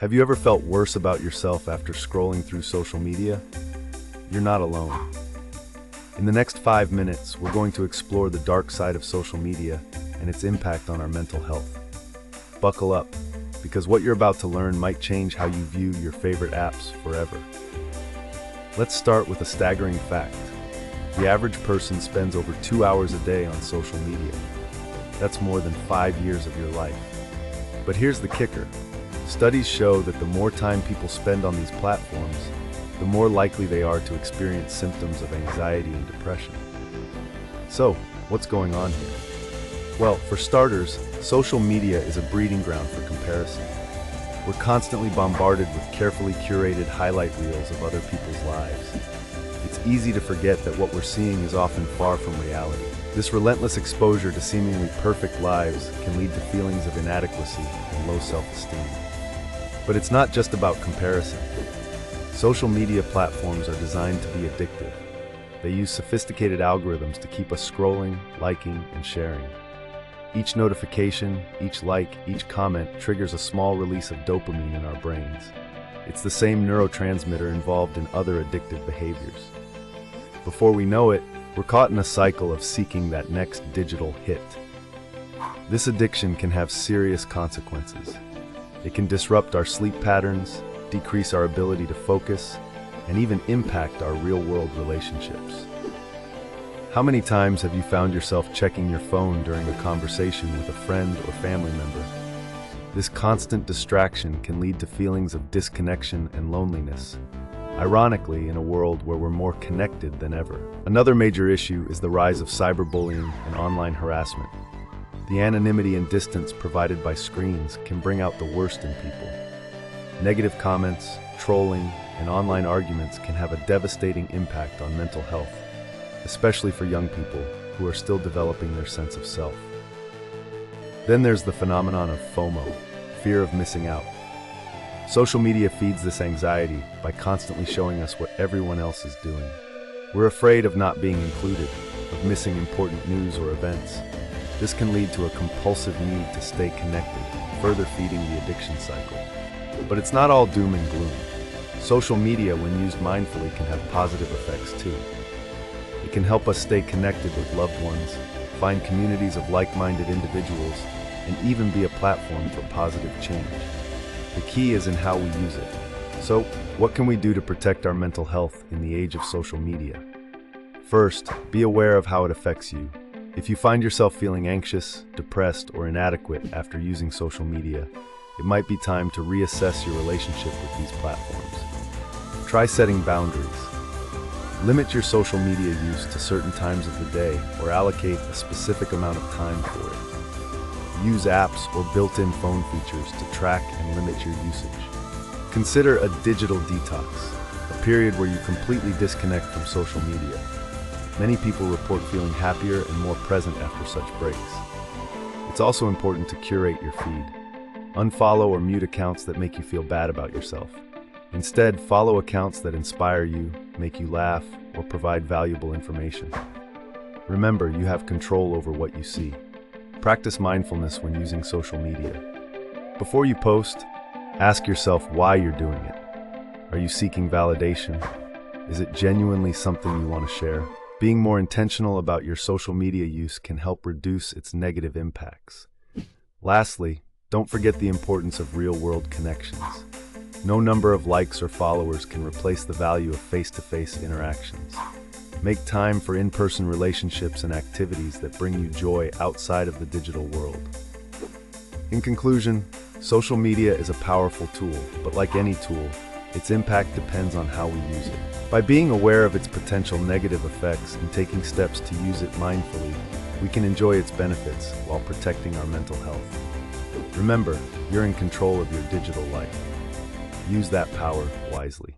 Have you ever felt worse about yourself after scrolling through social media? You're not alone. In the next 5 minutes, we're going to explore the dark side of social media and its impact on our mental health. Buckle up, because what you're about to learn might change how you view your favorite apps forever. Let's start with a staggering fact. The average person spends over 2 hours a day on social media. That's more than 5 years of your life. But here's the kicker. Studies show that the more time people spend on these platforms, the more likely they are to experience symptoms of anxiety and depression. So, what's going on here? Well, for starters, social media is a breeding ground for comparison. We're constantly bombarded with carefully curated highlight reels of other people's lives. It's easy to forget that what we're seeing is often far from reality. This relentless exposure to seemingly perfect lives can lead to feelings of inadequacy and low self-esteem. But it's not just about comparison. Social media platforms are designed to be addictive. They use sophisticated algorithms to keep us scrolling, liking, and sharing. Each notification, each like, each comment triggers a small release of dopamine in our brains. It's the same neurotransmitter involved in other addictive behaviors. Before we know it, we're caught in a cycle of seeking that next digital hit. This addiction can have serious consequences. It can disrupt our sleep patterns, decrease our ability to focus, and even impact our real-world relationships. How many times have you found yourself checking your phone during a conversation with a friend or family member? This constant distraction can lead to feelings of disconnection and loneliness, ironically in a world where we're more connected than ever. Another major issue is the rise of cyberbullying and online harassment. The anonymity and distance provided by screens can bring out the worst in people. Negative comments, trolling, and online arguments can have a devastating impact on mental health, especially for young people who are still developing their sense of self. Then there's the phenomenon of FOMO, fear of missing out. Social media feeds this anxiety by constantly showing us what everyone else is doing. We're afraid of not being included, of missing important news or events. This can lead to a compulsive need to stay connected, further feeding the addiction cycle. But it's not all doom and gloom. Social media, when used mindfully, can have positive effects too. It can help us stay connected with loved ones, find communities of like-minded individuals, and even be a platform for positive change. The key is in how we use it. So, what can we do to protect our mental health in the age of social media? First, be aware of how it affects you. If you find yourself feeling anxious, depressed, or inadequate after using social media, it might be time to reassess your relationship with these platforms. Try setting boundaries. Limit your social media use to certain times of the day or allocate a specific amount of time for it. Use apps or built-in phone features to track and limit your usage. Consider a digital detox, a period where you completely disconnect from social media. Many people report feeling happier and more present after such breaks. It's also important to curate your feed. Unfollow or mute accounts that make you feel bad about yourself. Instead, follow accounts that inspire you, make you laugh, or provide valuable information. Remember, you have control over what you see. Practice mindfulness when using social media. Before you post, ask yourself why you're doing it. Are you seeking validation? Is it genuinely something you want to share? Being more intentional about your social media use can help reduce its negative impacts. Lastly, don't forget the importance of real-world connections. No number of likes or followers can replace the value of face-to-face interactions. Make time for in-person relationships and activities that bring you joy outside of the digital world. In conclusion, social media is a powerful tool, but like any tool, its impact depends on how we use it. By being aware of its potential negative effects and taking steps to use it mindfully, we can enjoy its benefits while protecting our mental health. Remember, you're in control of your digital life. Use that power wisely.